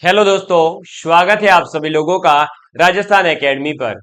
Hello दोस्तों, स्वागत है आप सभी लोगों का राजस्थान एकेडमी पर।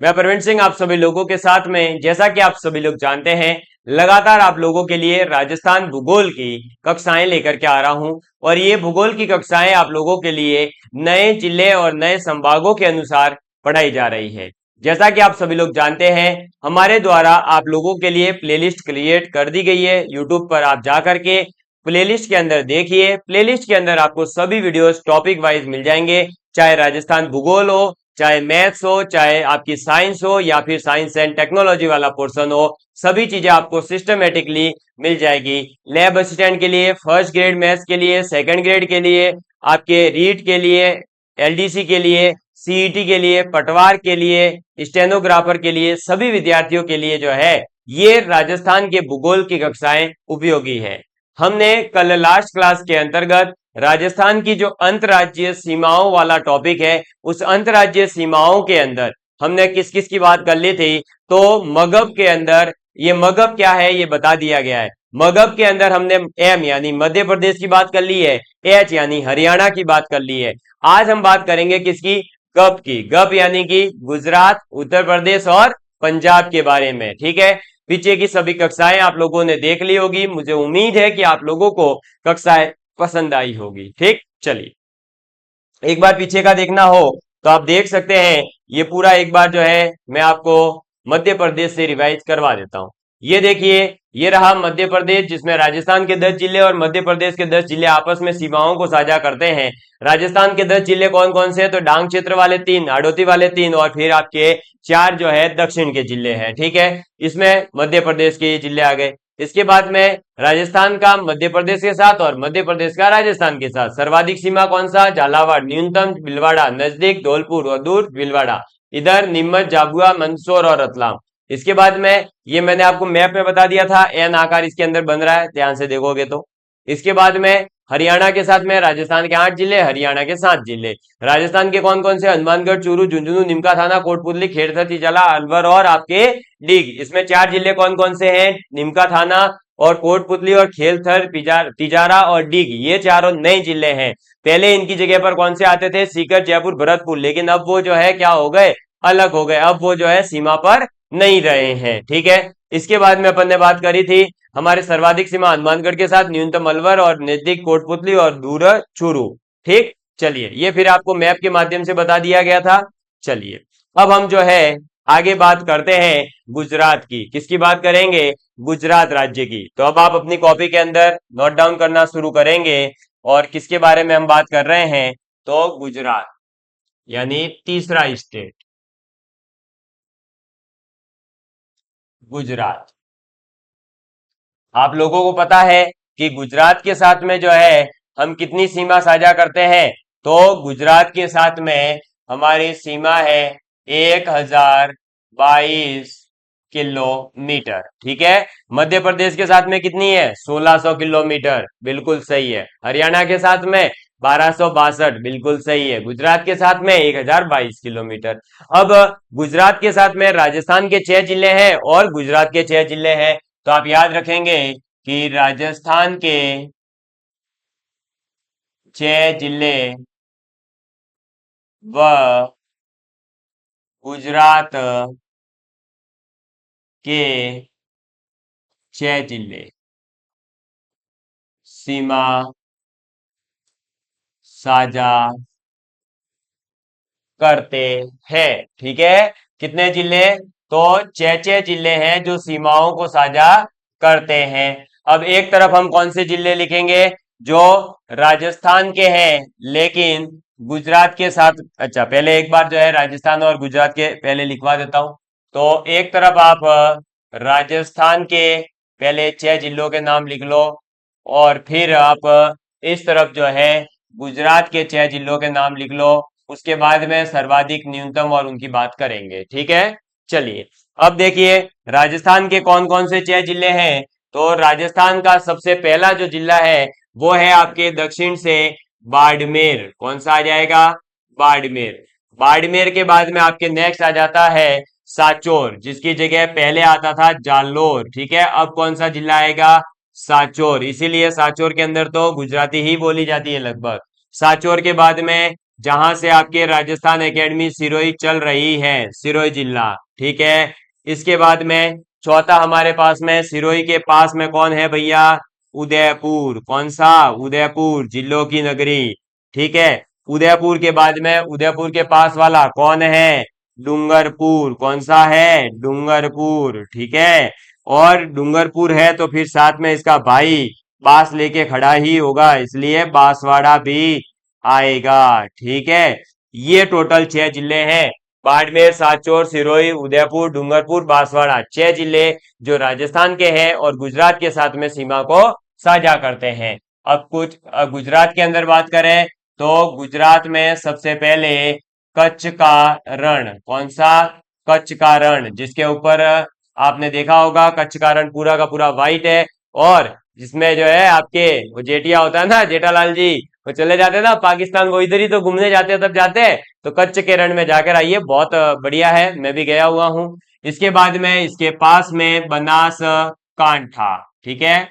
मैं प्रवीण सिंह आप सभी लोगों के साथ में, जैसा कि आप सभी लोग जानते हैं, लगातार आप लोगों के लिए राजस्थान भूगोल की कक्षाएं लेकर के आ रहा हूं। और ये भूगोल की कक्षाएं आप लोगों के लिए नए जिले और नए संभागों के अनुसार पढ़ाई जा रही है। जैसा कि आप सभी लोग जानते हैं, हमारे द्वारा आप लोगों के लिए प्लेलिस्ट क्रिएट कर दी गई है। यूट्यूब पर आप जा करके प्लेलिस्ट के अंदर देखिए, प्लेलिस्ट के अंदर आपको सभी वीडियोस टॉपिक वाइज मिल जाएंगे। चाहे राजस्थान भूगोल हो, चाहे मैथ्स हो, चाहे आपकी साइंस हो, या फिर साइंस एंड टेक्नोलॉजी वाला पोर्शन हो, सभी चीजें आपको सिस्टमेटिकली मिल जाएगी। लैब असिस्टेंट के लिए, फर्स्ट ग्रेड मैथ्स के लिए, सेकंड ग्रेड के लिए, आपके रीट के लिए, एलडीसी के लिए, सीईटी के लिए, पटवार के लिए, स्टेनोग्राफर के लिए, सभी विद्यार्थियों के लिए जो है ये राजस्थान के भूगोल की कक्षाएं उपयोगी है। हमने कल लास्ट क्लास के अंतर्गत राजस्थान की जो अंतर्राज्यीय सीमाओं वाला टॉपिक है, उस अंतर्राज्यीय सीमाओं के अंदर हमने किस किस की बात कर ली थी। तो मगध के अंदर, ये मगध क्या है ये बता दिया गया है। मगध के अंदर हमने एम यानी मध्य प्रदेश की बात कर ली है, एच यानी हरियाणा की बात कर ली है। आज हम बात करेंगे किसकी? गप की। गप यानी कि गुजरात, उत्तर प्रदेश और पंजाब के बारे में। ठीक है, पीछे की सभी कक्षाएं आप लोगों ने देख ली होगी। मुझे उम्मीद है कि आप लोगों को कक्षाएं पसंद आई होगी। ठीक, चलिए एक बार पीछे का देखना हो तो आप देख सकते हैं। ये पूरा एक बार जो है मैं आपको मध्य प्रदेश से रिवाइज करवा देता हूं। ये देखिए, ये रहा मध्य प्रदेश, जिसमें राजस्थान के 10 जिले और मध्य प्रदेश के 10 जिले आपस में सीमाओं को साझा करते हैं। राजस्थान के 10 जिले कौन कौन से हैं? तो डांग क्षेत्र वाले 3, हाड़ौती वाले 3 और फिर आपके 4 जो है दक्षिण के जिले हैं। ठीक है, इसमें मध्य प्रदेश के ये जिले आ गए। इसके बाद में राजस्थान का मध्य प्रदेश के साथ और मध्य प्रदेश का राजस्थान के साथ सर्वाधिक सीमा कौन सा? झालावाड़, न्यूनतम भीलवाड़ा, नजदीक धौलपुर और दूर भीलवाड़ा। इधर नीमच, झाबुआ, मंदसौर और रतलाम। इसके बाद में ये मैंने आपको मैप में बता दिया था, एन आकार इसके अंदर बन रहा है, ध्यान से देखोगे तो। इसके बाद में हरियाणा के साथ में राजस्थान के 8 जिले, हरियाणा के 7 जिले। राजस्थान के कौन कौन से? हनुमानगढ़, चूरू, झुंझुनू, निमका थाना, कोटपुतली, खेड़थर, तिजाला, अलवर और आपके डीग। इसमें 4 जिले कौन कौन से हैं? निमका थाना और कोटपुतली और खेलथर, तिजारा और डीग, ये चारों नए जिले हैं। पहले इनकी जगह पर कौन से आते थे? सीकर, जयपुर, भरतपुर, लेकिन अब वो जो है क्या हो गए? अलग हो गए। अब वो जो है सीमा पर नहीं रहे हैं। ठीक है, इसके बाद में अपन ने बात करी थी हमारे सर्वाधिक सीमा हनुमानगढ़ के साथ, न्यूनतम अलवर और नजदीक कोटपुतली और दूर चूरू। ठीक, चलिए ये फिर आपको मैप के माध्यम से बता दिया गया था। चलिए अब हम जो है आगे बात करते हैं गुजरात की। किसकी बात करेंगे? गुजरात राज्य की। तो अब आप अपनी कॉपी के अंदर नोट डाउन करना शुरू करेंगे। और किसके बारे में हम बात कर रहे हैं? तो गुजरात यानी तीसरा स्टेट, गुजरात। आप लोगों को पता है कि गुजरात के साथ में जो है हम कितनी सीमा साझा करते हैं? तो गुजरात के साथ में हमारी सीमा है 1022 किलोमीटर। ठीक है, मध्य प्रदेश के साथ में कितनी है? 1600 किलोमीटर, बिल्कुल सही है। हरियाणा के साथ में 1262, बिल्कुल सही है। गुजरात के साथ में 1022 किलोमीटर। अब गुजरात के साथ में राजस्थान के 6 जिले हैं और गुजरात के 6 जिले हैं। तो आप याद रखेंगे कि राजस्थान के 6 जिले व गुजरात के 6 जिले सीमा साझा करते हैं। ठीक है, कितने जिले? तो 6 जिले हैं जो सीमाओं को साझा करते हैं। अब एक तरफ हम कौन से जिले लिखेंगे? जो राजस्थान के हैं लेकिन गुजरात के साथ। अच्छा, पहले एक बार जो है राजस्थान और गुजरात के पहले लिखवा देता हूं। तो एक तरफ आप राजस्थान के पहले 6 जिलों के नाम लिख लो और फिर आप इस तरफ जो है गुजरात के 6 जिलों के नाम लिख लो। उसके बाद में सर्वाधिक, न्यूनतम और उनकी बात करेंगे। ठीक है, चलिए अब देखिए राजस्थान के कौन कौन से 6 जिले हैं। तो राजस्थान का सबसे पहला जो जिला है वो है आपके दक्षिण से बाड़मेर। कौन सा आ जाएगा? बाड़मेर। बाड़मेर के बाद में आपके नेक्स्ट आ जाता है सांचौर, जिसकी जगह पहले आता था जालोर। ठीक है, अब कौन सा जिला आएगा? सांचौर। इसीलिए सांचौर के अंदर तो गुजराती ही बोली जाती है लगभग। सांचौर के बाद में जहां से आपके राजस्थान एकेडमी सिरोही चल रही है, सिरोही जिला, ठीक है। इसके बाद में चौथा हमारे पास में सिरोही के पास में कौन है भैया, उदयपुर। कौन सा, उदयपुर, जिलों की नगरी, ठीक है। उदयपुर के बाद में उदयपुर के पास वाला कौन है, डूंगरपुर। कौन सा है, डूंगरपुर, ठीक है। और डूंगरपुर है तो फिर साथ में इसका भाई बांस लेके खड़ा ही होगा, इसलिए बांसवाड़ा भी आएगा, ठीक है। ये टोटल 6 जिले हैं, बाड़मेर, सांचौर, सिरोही, उदयपुर, डूंगरपुर, बांसवाड़ा, 6 जिले जो राजस्थान के हैं और गुजरात के साथ में सीमा को साझा करते हैं। अब कुछ गुजरात के अंदर बात करें तो गुजरात में सबसे पहले कच्छ का रण। कौन सा, कच्छ का रण, जिसके ऊपर आपने देखा होगा कच्छ का रण पूरा का पूरा व्हाइट है, और जिसमें जो है आपके वो जेठिया होता है ना, जेठालाल जी, वो चले जाते हैं ना पाकिस्तान, वो इधर ही तो घूमने जाते हैं, तब जाते हैं तो कच्छ के रण में जाकर आइए, बहुत बढ़िया है, मैं भी गया हुआ हूँ। इसके बाद में इसके पास में बनास कांठा, ठीक है।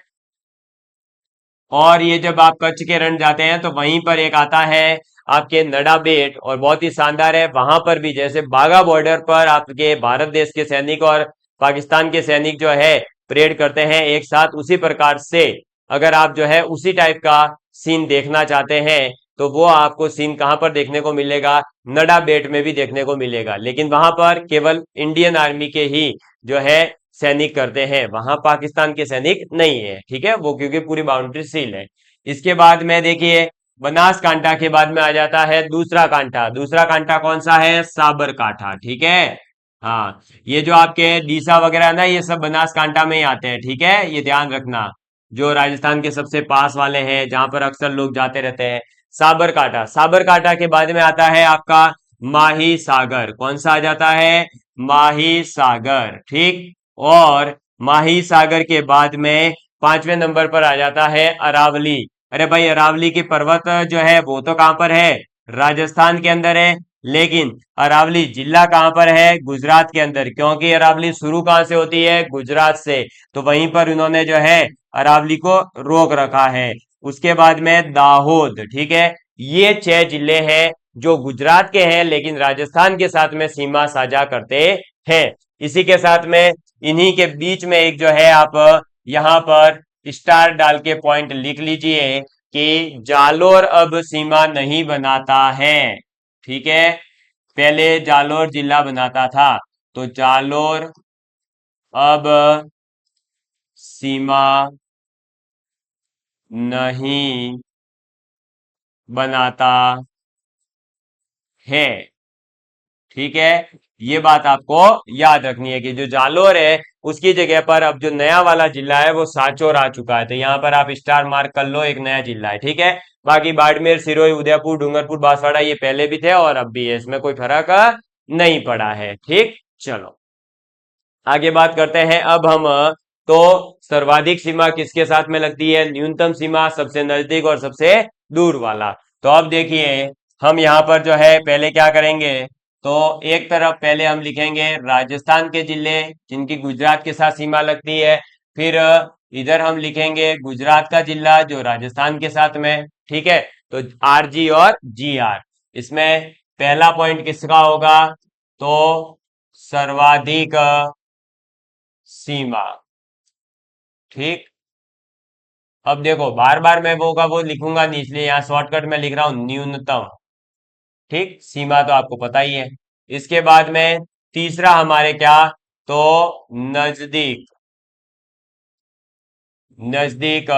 और ये जब आप कच्छ के रण जाते हैं तो वहीं पर एक आता है आपके नडा बेट, और बहुत ही शानदार है। वहां पर भी जैसे बाघा बॉर्डर पर आपके भारत देश के सैनिक और पाकिस्तान के सैनिक जो है परेड करते हैं एक साथ, उसी प्रकार से अगर आप जो है उसी टाइप का सीन देखना चाहते हैं तो वो आपको सीन कहां पर देखने को मिलेगा, नडा बेट में भी देखने को मिलेगा, लेकिन वहां पर केवल इंडियन आर्मी के ही जो है सैनिक करते हैं, वहां पाकिस्तान के सैनिक नहीं है, ठीक है, वो क्योंकि पूरी बाउंड्री सील है। इसके बाद में देखिए बनास कांठा के बाद में आ जाता है दूसरा कांठा। दूसरा कांठा कौन सा है, साबर कांठा, ठीक है। हाँ, ये जो आपके डीसा वगैरह है ना, ये सब बनास कांठा में ही आते हैं, ठीक है, ये ध्यान रखना, जो राजस्थान के सबसे पास वाले हैं जहां पर अक्सर लोग जाते रहते हैं। साबर कांठा, साबर कांठा के बाद में आता है आपका माही सागर। कौन सा आ जाता है, माही सागर, ठीक। और माही सागर के बाद में 5वें नंबर पर आ जाता है अरावली। अरे भाई, अरावली की पर्वत जो है वो तो कहां पर है, राजस्थान के अंदर है, लेकिन अरावली जिला कहां पर है, गुजरात के अंदर, क्योंकि अरावली शुरू कहां से होती है, गुजरात से, तो वहीं पर उन्होंने जो है अरावली को रोक रखा है। उसके बाद में दाहोद, ठीक है। ये 6 जिले हैं जो गुजरात के हैं लेकिन राजस्थान के साथ में सीमा साझा करते हैं। इसी के साथ में इन्हीं के बीच में एक जो है आप यहां पर स्टार डाल के पॉइंट लिख लीजिए कि जालोर अब सीमा नहीं बनाता है, ठीक है। पहले जालोर जिला बनाता था, तो जालोर अब सीमा नहीं बनाता है, ठीक है। ये बात आपको याद रखनी है कि जो जालोर है उसकी जगह पर अब जो नया वाला जिला है वो सांचौर आ चुका है, तो यहां पर आप स्टार मार्क कर लो, एक नया जिला है, ठीक है। बाकी बाड़मेर, सिरोही, उदयपुर, डूंगरपुर, बांसवाड़ा ये पहले भी थे और अब भी है, इसमें कोई फर्क नहीं पड़ा है, ठीक। चलो आगे बात करते हैं अब हम। तो सर्वाधिक सीमा किसके साथ में लगती है, न्यूनतम सीमा सबसे नजदीक और सबसे दूर वाला। तो अब देखिए हम यहाँ पर जो है पहले क्या करेंगे, तो एक तरफ पहले हम लिखेंगे राजस्थान के जिले जिनकी गुजरात के साथ सीमा लगती है, फिर इधर हम लिखेंगे गुजरात का जिला जो राजस्थान के साथ में, ठीक है। तो RG और GR, इसमें पहला पॉइंट किसका होगा, तो सर्वाधिक सीमा, ठीक। अब देखो बार बार मैं वो का वो लिखूंगा नहीं, इसलिए यहाँ शॉर्टकट में लिख रहा हूं न्यूनतम, ठीक। सीमा तो आपको पता ही है। इसके बाद में तीसरा हमारे क्या, तो नजदीक, नजदीक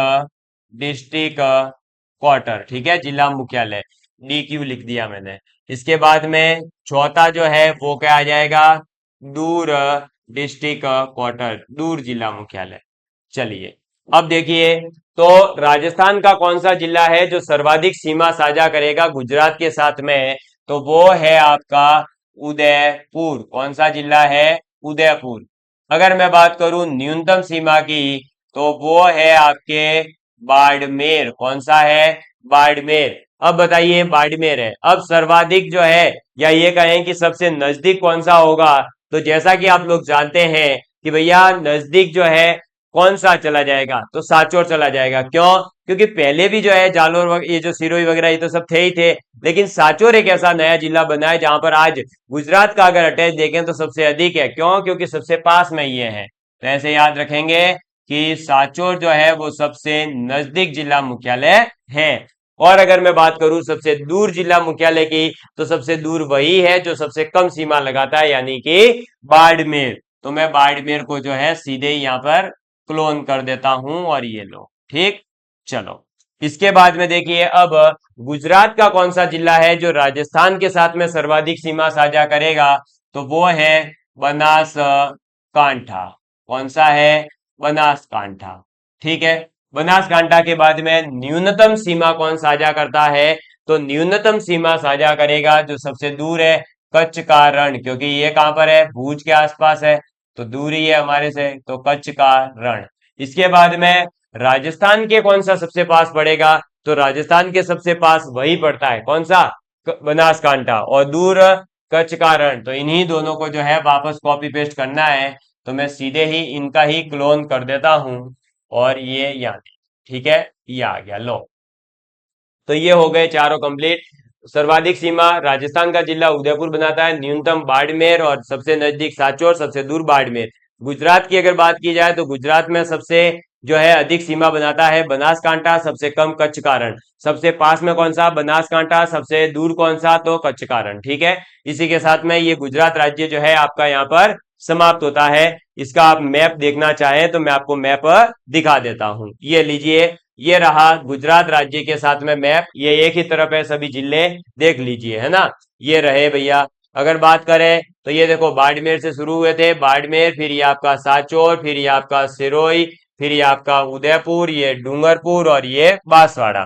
डिस्ट्रिक्ट क्वार्टर, ठीक है, जिला मुख्यालय, DQ लिख दिया मैंने। इसके बाद में चौथा जो है वो क्या आ जाएगा, दूर डिस्ट्रिक्ट क्वार्टर, दूर जिला मुख्यालय। चलिए अब देखिए, तो राजस्थान का कौन सा जिला है जो सर्वाधिक सीमा साझा करेगा गुजरात के साथ में, तो वो है आपका उदयपुर। कौन सा जिला है, उदयपुर। अगर मैं बात करूं न्यूनतम सीमा की, तो वो है आपके बाड़मेर। कौन सा है, बाड़मेर। अब बताइए बाड़मेर है, अब सर्वाधिक जो है या ये कहें कि सबसे नजदीक कौन सा होगा, तो जैसा कि आप लोग जानते हैं कि भैया नजदीक जो है कौन सा चला जाएगा? तो सांचौर चला जाएगा। क्यों? क्योंकि पहले भी जो है जालोर ये जो सिरोही वगैरह ये तो सब थे ही थे, लेकिन सांचौर एक ऐसा नया जिला बना है जहां पर आज गुजरात का अगर अटैच देखें तो सबसे अधिक है। क्यों? क्योंकि सबसे पास में ये है। तो ऐसे याद रखेंगे कि सांचौर जो है वो सबसे नजदीक जिला मुख्यालय है। और अगर मैं बात करूं सबसे दूर जिला मुख्यालय की, तो सबसे दूर वही है जो सबसे कम सीमा लगाता है, यानी कि बाड़मेर। तो मैं बाड़मेर को जो है सीधे यहाँ पर क्लोन कर देता हूं और ये लो। ठीक, चलो। इसके बाद में देखिए अब गुजरात का कौन सा जिला है जो राजस्थान के साथ में सर्वाधिक सीमा साझा करेगा? तो वो है बनासकांठा। कौन सा है? बनासकांठा। ठीक है। बनासकांठा के बाद में न्यूनतम सीमा कौन साझा करता है? तो न्यूनतम सीमा साझा करेगा जो सबसे दूर है, कच्छ का रण, क्योंकि ये कहां पर है? भुज के आसपास है, तो दूरी है हमारे से, तो कच्छ का रण। इसके बाद में राजस्थान के कौन सा सबसे पास पड़ेगा? तो राजस्थान के सबसे पास वही पड़ता है, कौन सा? बनासकांठा। और दूर कच्छ का रण। तो इन्हीं दोनों को जो है वापस कॉपी पेस्ट करना है, तो मैं सीधे ही इनका ही क्लोन कर देता हूं और ये यहाँ। ठीक है, ये आ गया, लो। तो ये हो गए चारों कंप्लीट। सर्वाधिक सीमा राजस्थान का जिला उदयपुर बनाता है, न्यूनतम बाड़मेर, और सबसे नजदीक सांचौर, सबसे दूर बाड़मेर। गुजरात की अगर बात की जाए तो गुजरात में सबसे जो है अधिक सीमा बनाता है बनासकांठा, सबसे कम कच्छ का रण। सबसे पास में कौन सा? बनासकांठा। सबसे दूर कौन सा? तो कच्छ का रण। ठीक है। इसी के साथ में ये गुजरात राज्य जो है आपका यहाँ पर समाप्त होता है। इसका आप मैप देखना चाहें तो मैं आपको मैप दिखा देता हूं। ये लीजिए, ये रहा गुजरात राज्य के साथ में मैप। ये एक ही तरफ है, सभी जिले देख लीजिए, है ना। ये रहे भैया। अगर बात करें तो ये देखो बाड़मेर से शुरू हुए थे, बाड़मेर, फिर ये आपका सांचौर, फिर ये आपका सिरोही, फिर ये आपका उदयपुर, ये डूंगरपुर और ये बांसवाड़ा।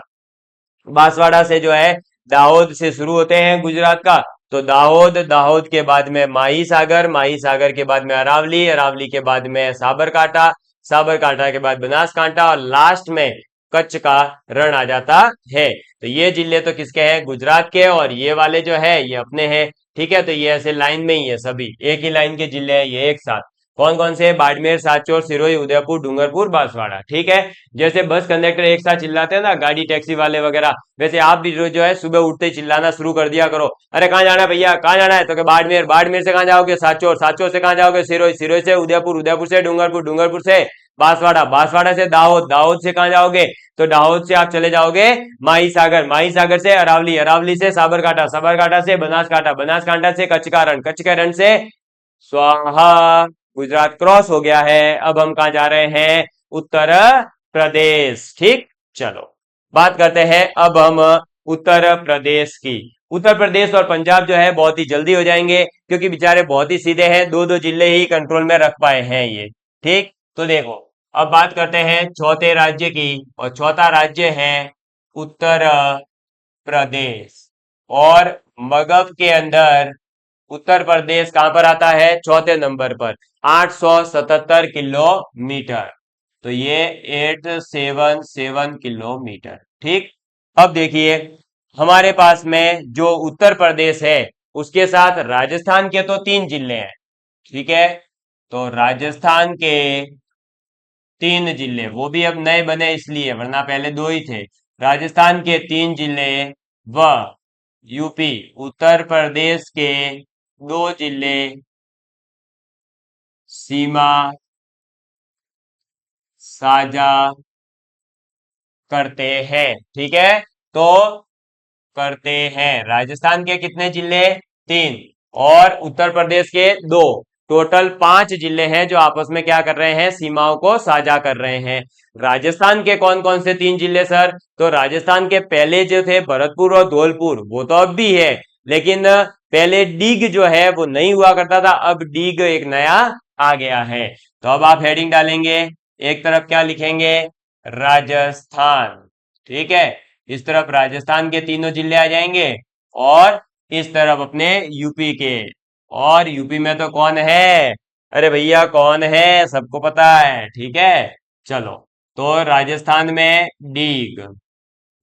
बांसवाड़ा से जो है दाहोद से शुरू होते हैं गुजरात का। तो दाहोद, दाहोद के बाद में माही सागर, माही सागर के बाद में अरावली, अरावली के बाद में साबरकांठा, साबरकांठा के बाद बनासकांठा, और लास्ट में कच्छ का रण आ जाता है। तो ये जिले तो किसके हैं? गुजरात के। और ये वाले जो है ये अपने हैं। ठीक है। तो ये ऐसे लाइन में ही है, सभी एक ही लाइन के जिले हैं ये एक साथ। कौन कौन से? बाड़मेर, सांचौर, सिरोही, उदयपुर, डूंगरपुर, बांसवाड़ा। ठीक है। जैसे बस कंडक्टर एक साथ चिल्लाते हैं ना, गाड़ी टैक्सी वाले वगैरह, वैसे आप भी जो है सुबह उठते ही चिल्लाना शुरू कर दिया करो। अरे कहाँ जाना है भैया? कहाँ जाना है? तो कि बाड़मेर। बाड़मेर से कहाँ जाओगे? सांचौर। सांचौर से कहाँ जाओगे? सिरोही। सिरोही से उदयपुर। उदयपुर से डूंगरपुर। डूंगरपुर से बांसवाड़ा। बांसवाड़ा से दाहोद। दाहोद से कहाँ जाओगे? तो दाहोद से आप चले जाओगे माही सागर। माही सागर से अरावली। अरावली से साबरकांठा। साबरकांठा से बनासकांठा। बनासकांठा से कच्छ का रण। कच्छ के रण से स्वाहा। गुजरात क्रॉस हो गया है। अब हम कहा जा रहे हैं? उत्तर प्रदेश। ठीक, चलो बात करते हैं अब हम उत्तर प्रदेश की। उत्तर प्रदेश और पंजाब जो है बहुत ही जल्दी हो जाएंगे, क्योंकि बेचारे बहुत ही सीधे हैं, दो दो जिले ही कंट्रोल में रख पाए हैं ये। ठीक, तो देखो अब बात करते हैं चौथे राज्य की, और चौथा राज्य है उत्तर प्रदेश। और मगध के अंदर उत्तर प्रदेश कहां पर आता है? चौथे नंबर पर, 877 किलोमीटर। तो ये 877 किलोमीटर। ठीक, अब देखिए हमारे पास में जो उत्तर प्रदेश है उसके साथ राजस्थान के तो 3 जिले हैं। ठीक है। तो राजस्थान के 3 जिले, वो भी अब नए बने इसलिए, वरना पहले 2 ही थे। राजस्थान के 3 जिले व यूपी उत्तर प्रदेश के 2 जिले सीमा साझा करते हैं। ठीक है। तो करते हैं राजस्थान के कितने जिले? 3। और उत्तर प्रदेश के 2। टोटल 5 जिले हैं जो आपस में क्या कर रहे हैं? सीमाओं को साझा कर रहे हैं। राजस्थान के कौन कौन से 3 जिले सर? तो राजस्थान के पहले जो थे भरतपुर और धौलपुर, वो तो अब भी है, लेकिन पहले डीग जो है वो नहीं हुआ करता था, अब डीग एक नया आ गया है। तो अब आप हेडिंग डालेंगे, एक तरफ क्या लिखेंगे? राजस्थान। ठीक है। इस तरफ राजस्थान के 3 जिले आ जाएंगे, और इस तरफ अपने यूपी के। और यूपी में तो कौन है? अरे भैया कौन है? सबको पता है। ठीक है, चलो। तो राजस्थान में डीग,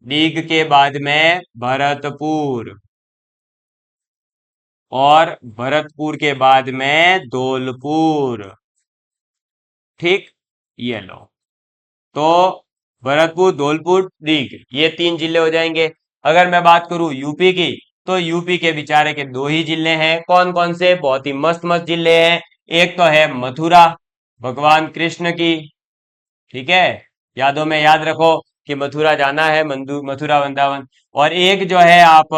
डीग के बाद में भरतपुर, और भरतपुर के बाद में धौलपुर। ठीक, ये लो। तो भरतपुर, धौलपुर, डीग, ये 3 जिले हो जाएंगे। अगर मैं बात करूं यूपी की, तो यूपी के बेचारे के 2 ही जिले हैं। कौन कौन से? बहुत ही मस्त मस्त जिले हैं। एक तो है मथुरा, भगवान कृष्ण की, ठीक है, यादों में याद रखो कि मथुरा जाना है, मथुरा वृंदावन। और एक जो है आप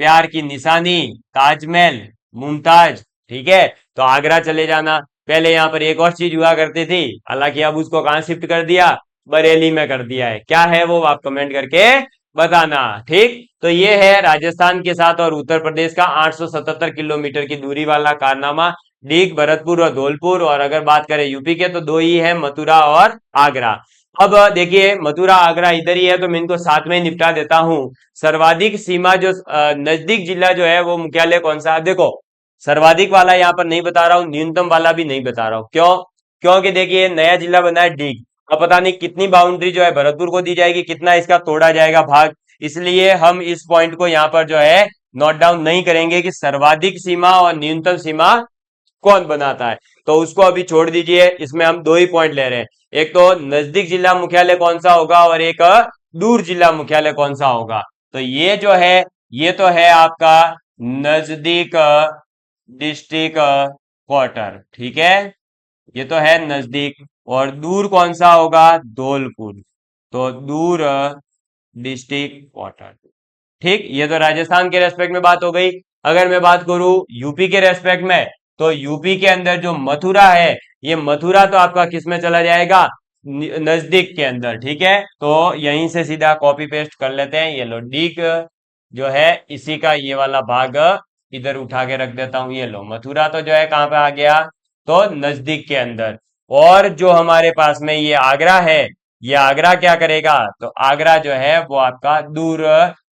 प्यार की निशानी, ताजमहल, मुमताज, ठीक है, तो आगरा चले जाना। पहले यहाँ पर एक और चीज हुआ करती थी, हालांकि अब उसको कहाँ शिफ्ट कर दिया? बरेली में कर दिया है। क्या है वो? आप कमेंट करके बताना। ठीक, तो ये है राजस्थान के साथ और उत्तर प्रदेश का 877 किलोमीटर की दूरी वाला कारनामा, डीग, भरतपुर और धौलपुर। और अगर बात करें यूपी के, तो 2 ही है, मथुरा और आगरा। अब देखिए, मथुरा आगरा इधर ही है, तो मैं इनको साथ में ही निपटा देता हूँ। सर्वाधिक सीमा जो नजदीक जिला जो है वो मुख्यालय कौन सा है? देखो, सर्वाधिक वाला यहाँ पर नहीं बता रहा हूँ, न्यूनतम वाला भी नहीं बता रहा हूँ। क्यों? क्योंकि देखिए, नया जिला बना है डीग। अब पता नहीं कितनी बाउंड्री जो है भरतपुर को दी जाएगी, कितना इसका तोड़ा जाएगा भाग, इसलिए हम इस पॉइंट को यहाँ पर जो है नोट डाउन नहीं करेंगे कि सर्वाधिक सीमा और न्यूनतम सीमा कौन बनाता है। तो उसको अभी छोड़ दीजिए, इसमें हम 2 ही पॉइंट ले रहे हैं। एक तो नजदीक जिला मुख्यालय कौन सा होगा, और एक दूर जिला मुख्यालय कौन सा होगा। तो ये जो है, ये तो है आपका नजदीक डिस्ट्रिक्ट क्वार्टर, ठीक है, ये तो है नजदीक। और दूर कौन सा होगा? धौलपुर, तो दूर डिस्ट्रिक्ट क्वार्टर। ठीक, ये तो राजस्थान के रेस्पेक्ट में बात हो गई। अगर मैं बात करूं यूपी के रेस्पेक्ट में, तो यूपी के अंदर जो मथुरा है, ये मथुरा तो आपका किस में चला जाएगा? नजदीक के अंदर, ठीक है। तो यहीं से सीधा कॉपी पेस्ट कर लेते हैं। ये लो, डीग जो है इसी का ये वाला भाग इधर उठा के रख देता हूं। ये लो, मथुरा तो जो है कहां पे आ गया? तो नजदीक के अंदर। और जो हमारे पास में ये आगरा है, ये आगरा क्या करेगा? तो आगरा जो है वो आपका दूर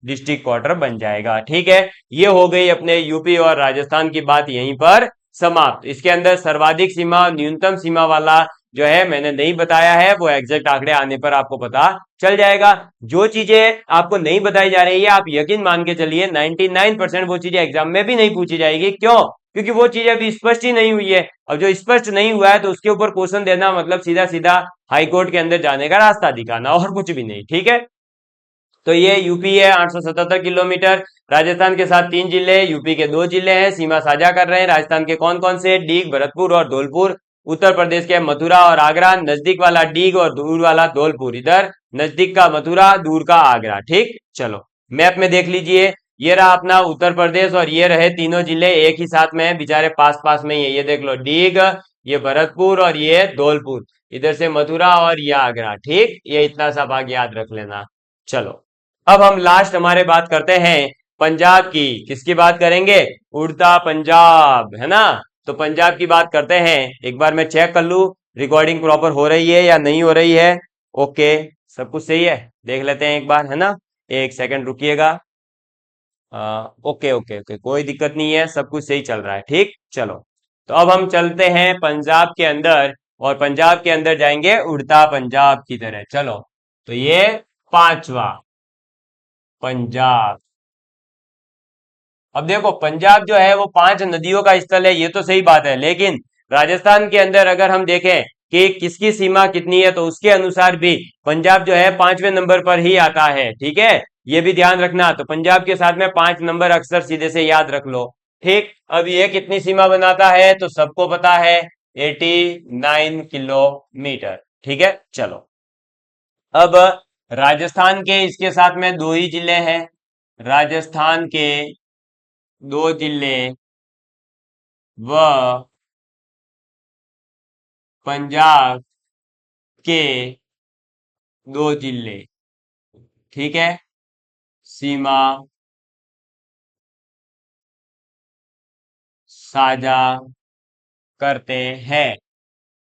डिस्ट्रिक्ट क्वार्टर बन जाएगा। ठीक है, ये हो गई अपने यूपी और राजस्थान की बात यहीं पर समाप्त। इसके अंदर सर्वाधिक सीमा और न्यूनतम सीमा वाला जो है मैंने नहीं बताया है, वो एग्जैक्ट आंकड़े आने पर आपको पता चल जाएगा। जो चीजें आपको नहीं बताई जा रही है, आप यकीन मान के चलिए 99% वो चीजें एग्जाम में भी नहीं पूछी जाएगी। क्यों? क्योंकि वो चीजें अभी स्पष्ट ही नहीं हुई है। अब जो स्पष्ट नहीं हुआ है, तो उसके ऊपर क्वेश्चन देना मतलब सीधा सीधा हाईकोर्ट के अंदर जाने का रास्ता दिखाना, और कुछ भी नहीं। ठीक है, तो ये यूपी है 877 किलोमीटर। राजस्थान के साथ 3 जिले, यूपी के 2 जिले हैं, सीमा साझा कर रहे हैं। राजस्थान के कौन कौन से? डीग, भरतपुर और धौलपुर। उत्तर प्रदेश के मथुरा और आगरा, नजदीक वाला डीग और दूर वाला धौलपुर। इधर नजदीक का मथुरा, दूर का आगरा। ठीक, चलो मैप में देख लीजिए, ये रहा अपना उत्तर प्रदेश, और ये रहे तीनों जिले एक ही साथ में है, बेचारे पास पास में ही है। ये देख लो, डीग, ये भरतपुर और ये धौलपुर, इधर से मथुरा और ये आगरा। ठीक, ये इतना सा भाग याद रख लेना। चलो, अब हम लास्ट हमारे बात करते हैं पंजाब की। किसकी बात करेंगे? उड़ता पंजाब, है ना। तो पंजाब की बात करते हैं। एक बार मैं चेक कर लूं रिकॉर्डिंग प्रॉपर हो रही है या नहीं हो रही है। ओके, सब कुछ सही है, देख लेते हैं एक बार, है ना। एक सेकंड रुकिएगा। ओके ओके ओके, कोई दिक्कत नहीं है, सब कुछ सही चल रहा है। ठीक, चलो, तो अब हम चलते हैं पंजाब के अंदर, और पंजाब के अंदर जाएंगे उड़ता पंजाब की तरह। चलो, तो ये 5वां पंजाब। अब देखो, पंजाब जो है वो 5 नदियों का स्थल है, ये तो सही बात है, लेकिन राजस्थान के अंदर अगर हम देखें कि किसकी सीमा कितनी है, तो उसके अनुसार भी पंजाब जो है 5वें नंबर पर ही आता है। ठीक है, ये भी ध्यान रखना। तो पंजाब के साथ में 5 नंबर अक्सर सीधे से याद रख लो। ठीक, अब ये कितनी सीमा बनाता है, तो सबको पता है 89 किलोमीटर। ठीक है, चलो, अब राजस्थान के इसके साथ में 2 ही जिले हैं। राजस्थान के 2 जिले व पंजाब के 2 जिले, ठीक है, सीमा साझा करते हैं।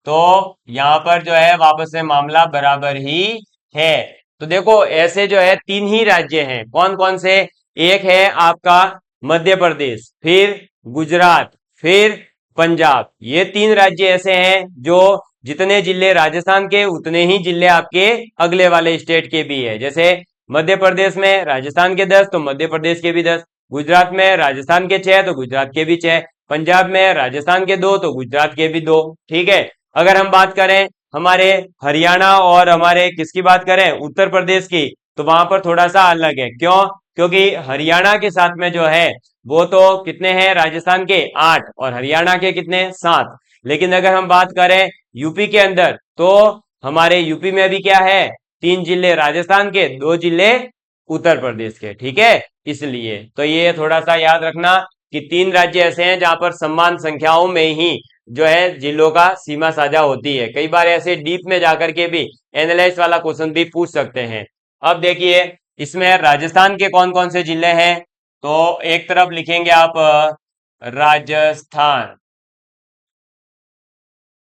तो यहां पर जो है वापस से मामला बराबर ही है। तो देखो, ऐसे जो है 3 ही राज्य हैं। कौन कौन से? एक है आपका मध्य प्रदेश, फिर गुजरात, फिर पंजाब। ये 3 राज्य ऐसे हैं जो जितने जिले राजस्थान के, उतने ही जिले आपके अगले वाले स्टेट के भी है। जैसे मध्य प्रदेश में राजस्थान के 10, तो मध्य प्रदेश के भी 10। गुजरात में राजस्थान के 6, तो गुजरात के भी 6। पंजाब में राजस्थान के 2, तो गुजरात के भी 2। ठीक है, अगर हम बात करें हमारे हरियाणा और हमारे किसकी बात करें, उत्तर प्रदेश की, तो वहां पर थोड़ा सा अलग है। क्यों? क्योंकि हरियाणा के साथ में जो है वो तो कितने हैं, राजस्थान के 8 और हरियाणा के कितने, 7। लेकिन अगर हम बात करें यूपी के अंदर, तो हमारे यूपी में भी क्या है, 3 जिले राजस्थान के, 2 जिले उत्तर प्रदेश के। ठीक है, इसलिए तो ये थोड़ा सा याद रखना कि 3 राज्य ऐसे हैं जहां पर समान संख्याओं में ही जो है जिलों का सीमा साझा होती है। कई बार ऐसे डीप में जाकर के भी एनालाइज वाला क्वेश्चन भी पूछ सकते हैं। अब देखिए इसमें राजस्थान के कौन कौन से जिले हैं, तो एक तरफ लिखेंगे आप राजस्थान,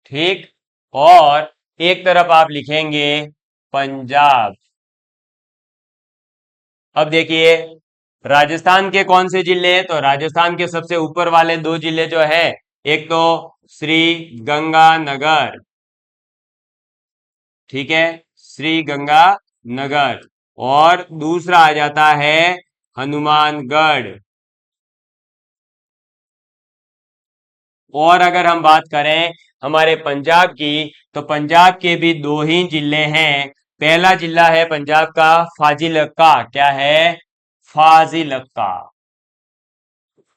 ठीक, और एक तरफ आप लिखेंगे पंजाब। अब देखिए राजस्थान के कौन से जिले हैं, तो राजस्थान के सबसे ऊपर वाले 2 जिले जो है, एक तो श्री गंगानगर, ठीक है, श्री गंगानगर, और दूसरा आ जाता है हनुमानगढ़। और अगर हम बात करें हमारे पंजाब की, तो पंजाब के भी 2 ही जिले हैं। पहला जिला है पंजाब का फाजिलका, क्या है, फाजिलका,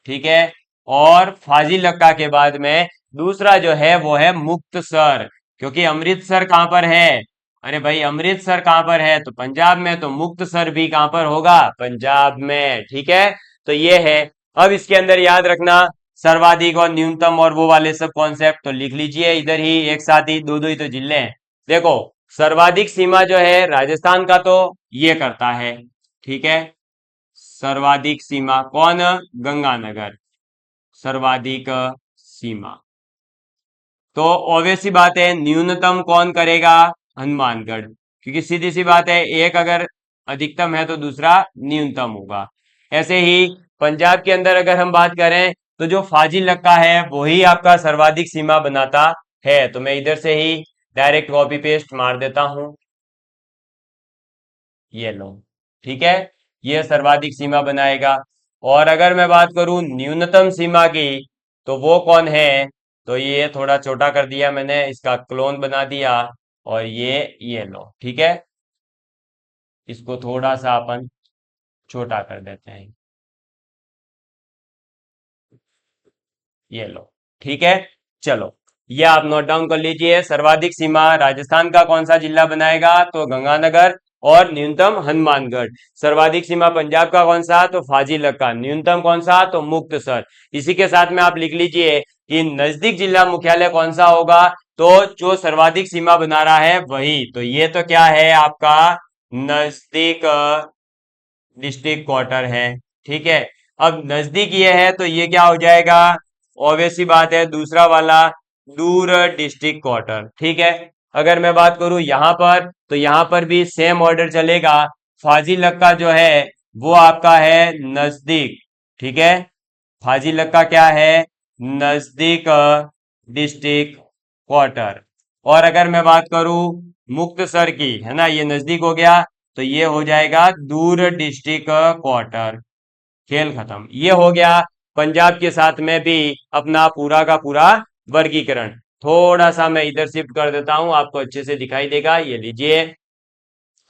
ठीक है, और फाजिलका के बाद में दूसरा जो है वो है मुक्तसर। क्योंकि अमृतसर कहां पर है, अरे भाई अमृतसर कहां पर है, तो पंजाब में, तो मुक्तसर भी कहां पर होगा, पंजाब में। ठीक है, तो ये है। अब इसके अंदर याद रखना सर्वाधिक और न्यूनतम और वो वाले सब कॉन्सेप्ट तो लिख लीजिए इधर ही एक साथ ही, 2 2 ही तो जिले हैं। देखो सर्वाधिक सीमा जो है राजस्थान का तो ये करता है, ठीक है, सर्वाधिक सीमा कौन, गंगानगर, सर्वाधिक सीमा। तो ऑब्वियस सी बात है न्यूनतम कौन करेगा, हनुमानगढ़, क्योंकि सीधी सी बात है एक अगर अधिकतम है तो दूसरा न्यूनतम होगा। ऐसे ही पंजाब के अंदर अगर हम बात करें तो जो फाजिलका है वही आपका सर्वाधिक सीमा बनाता है। तो मैं इधर से ही डायरेक्ट कॉपी पेस्ट मार देता हूं, ये लो, ठीक है, ये सर्वाधिक सीमा बनाएगा। और अगर मैं बात करूं न्यूनतम सीमा की, तो वो कौन है, तो ये थोड़ा छोटा कर दिया मैंने, इसका क्लोन बना दिया, और ये लो, ठीक है, इसको थोड़ा सा अपन छोटा कर देते हैं, ये लो, ठीक है। चलो ये आप नोट डाउन कर लीजिए, सर्वाधिक सीमा राजस्थान का कौन सा जिला बनाएगा, तो गंगानगर, और न्यूनतम हनुमानगढ़। सर्वाधिक सीमा पंजाब का कौन सा, तो फाजिलका, न्यूनतम कौन सा, तो मुक्तसर। इसी के साथ में आप लिख लीजिए कि नजदीक जिला मुख्यालय कौन सा होगा, तो जो सर्वाधिक सीमा बना रहा है वही, तो ये तो क्या है आपका नजदीक डिस्ट्रिक्ट क्वार्टर है, ठीक है। अब नजदीक ये है तो ये क्या हो जाएगा, ऑब्वियस सी बात है दूसरा वाला दूर डिस्ट्रिक्ट क्वार्टर, ठीक है। अगर मैं बात करूं यहां पर, तो यहां पर भी सेम ऑर्डर चलेगा, फाजिलका जो है वो आपका है नजदीक, ठीक है, फाजिलका क्या है, नजदीक डिस्ट्रिक्ट क्वार्टर। और अगर मैं बात करूं मुक्तसर की, है ना, ये नजदीक हो गया, तो ये हो जाएगा दूर डिस्ट्रिक्ट क्वार्टर। खेल खत्म, ये हो गया पंजाब के साथ में भी अपना पूरा का पूरा वर्गीकरण। थोड़ा सा मैं इधर शिफ्ट कर देता हूं, आपको अच्छे से दिखाई देगा, ये लीजिए,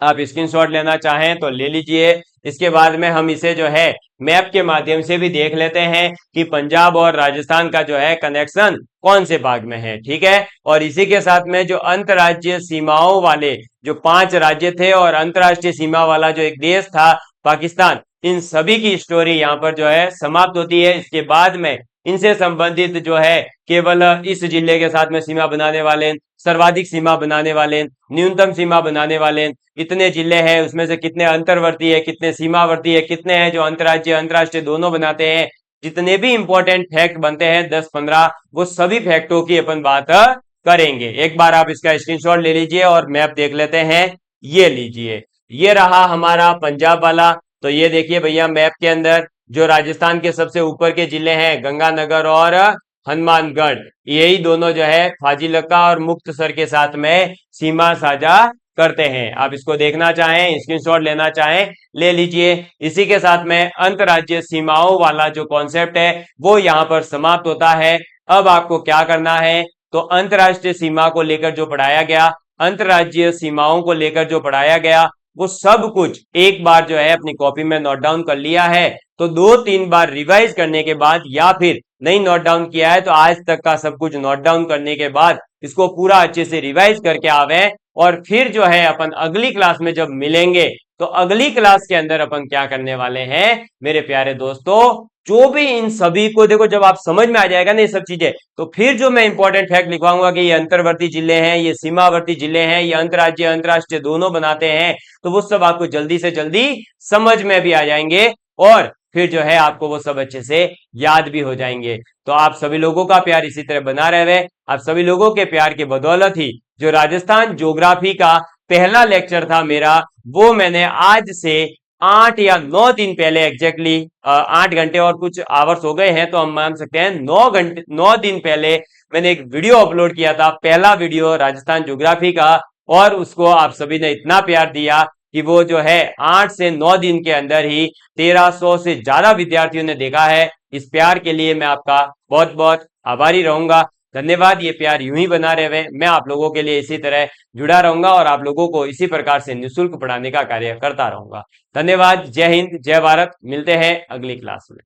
आप स्क्रीनशॉट लेना चाहें तो ले लीजिए। इसके बाद में हम इसे जो है मैप के माध्यम से भी देख लेते हैं कि पंजाब और राजस्थान का जो है कनेक्शन कौन से भाग में है, ठीक है। और इसी के साथ में जो अंतर्राज्यीय सीमाओं वाले जो 5 राज्य थे और अंतर्राष्ट्रीय सीमा वाला जो एक देश था पाकिस्तान, इन सभी की स्टोरी यहाँ पर जो है समाप्त होती है। इसके बाद में इनसे संबंधित जो है केवल इस जिले के साथ में सीमा बनाने वाले, सर्वाधिक सीमा बनाने वाले, न्यूनतम सीमा बनाने वाले, इतने जिले हैं उसमें से कितने अंतर्वर्ती है, कितने सीमावर्ती है, कितने हैं जो अंतर्राज्यीय अंतर्राष्ट्रीय दोनों बनाते हैं, जितने भी इंपॉर्टेंट फैक्ट बनते हैं 10-15, वो सभी फैक्टों की अपन बात करेंगे। एक बार आप इसका स्क्रीनशॉट ले लीजिए और मैप देख लेते हैं, ये लीजिए, ये रहा हमारा पंजाब वाला। तो ये देखिए भैया मैप के अंदर जो राजस्थान के सबसे ऊपर के जिले हैं गंगानगर और हनुमानगढ़, यही दोनों जो है फाजिलका और मुक्तसर के साथ में सीमा साझा करते हैं। आप इसको देखना चाहें, स्क्रीनशॉट लेना चाहें, ले लीजिए। इसी के साथ में अंतर्राज्यीय सीमाओं वाला जो कॉन्सेप्ट है वो यहाँ पर समाप्त होता है। अब आपको क्या करना है, तो अंतरराष्ट्रीय सीमा को लेकर जो पढ़ाया गया, अंतरराज्यीय सीमाओं को लेकर जो पढ़ाया गया, वो सब कुछ एक बार जो है अपनी कॉपी में नोट डाउन कर लिया है तो 2-3 बार रिवाइज करने के बाद, या फिर नहीं नोट डाउन किया है तो आज तक का सब कुछ नोट डाउन करने के बाद इसको पूरा अच्छे से रिवाइज करके आवे, और फिर जो है अपन अगली क्लास में जब मिलेंगे तो अगली क्लास के अंदर अपन क्या करने वाले हैं मेरे प्यारे दोस्तों, जो भी इन सभी को देखो, जब आप समझ में आ जाएगा ना ये सब चीजें, तो फिर जो मैं इंपॉर्टेंट फैक्ट लिखवाऊंगा कि ये अंतर्वर्ती जिले हैं, ये सीमावर्ती जिले हैं, ये अंतरराज्यीय अंतरराष्ट्रीय दोनों बनाते हैं, तो वो सब आपको जल्दी से जल्दी समझ में भी आ जाएंगे और फिर जो है आपको वो सब अच्छे से याद भी हो जाएंगे। तो आप सभी लोगों का प्यार इसी तरह बना रहे, आप सभी लोगों के प्यार की बदौलत ही जो राजस्थान ज्योग्राफी का पहला लेक्चर था मेरा, वो मैंने आज से 8 या 9 दिन पहले, एग्जैक्टली 8 घंटे और कुछ आवर्स हो गए हैं, तो हम मान सकते हैं 9 दिन पहले मैंने एक वीडियो अपलोड किया था, पहला वीडियो राजस्थान ज्योग्राफी का, और उसको आप सभी ने इतना प्यार दिया कि वो जो है 8 से 9 दिन के अंदर ही 1300 से ज्यादा विद्यार्थियों ने देखा है। इस प्यार के लिए मैं आपका बहुत बहुत आभारी रहूंगा। धन्यवाद। ये प्यार यूं ही बना रहे, मैं आप लोगों के लिए इसी तरह जुड़ा रहूंगा और आप लोगों को इसी प्रकार से निःशुल्क पढ़ाने का कार्य करता रहूंगा। धन्यवाद। जय हिंद, जय भारत। मिलते हैं अगली क्लास में।